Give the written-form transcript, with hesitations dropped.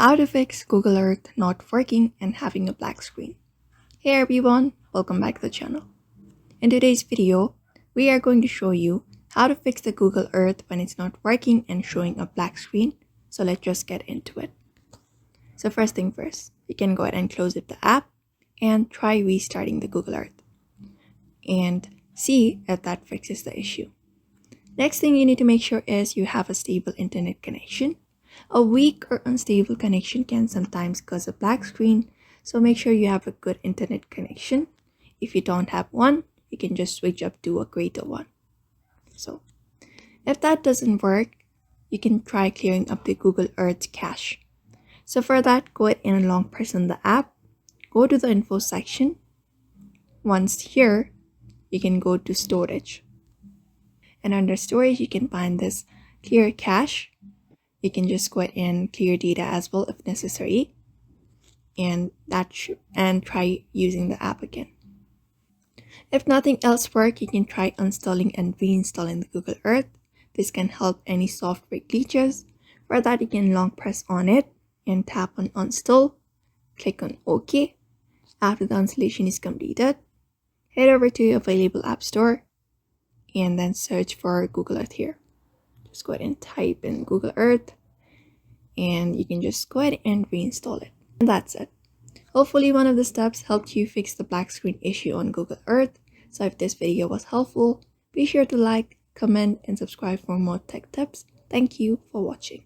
How to fix Google Earth not working and having a black screen. Hey everyone, welcome back to the channel. In today's video, we are going to show you how to fix the Google Earth when it's not working and showing a black screen. So let's just get into it. So first thing first, you can go ahead and close up the app and try restarting the Google Earth and see if that fixes the issue. Next thing you need to make sure is you have a stable internet connection. A weak or unstable connection can sometimes cause a black screen, so make sure you have a good internet connection. If you don't have one, you can just switch up to a greater one. So if that doesn't work, you can try clearing up the Google Earth cache. So for that, go ahead and long press on the app, go to the info section. Once here, you can go to storage. And under storage, you can find this clear cache. You can just go ahead and clear data as well if necessary, and try using the app again. If nothing else works, you can try uninstalling and reinstalling the Google Earth. This can help any software glitches. For that, you can long press on it and tap on uninstall, click on OK. After the installation is completed, head over to your available app store and then search for Google Earth here. Just go ahead and type in Google Earth and you can just go ahead and reinstall it. And that's it. Hopefully one of the steps helped you fix the black screen issue on Google Earth. So if this video was helpful, be sure to like, comment, and subscribe for more tech tips. Thank you for watching.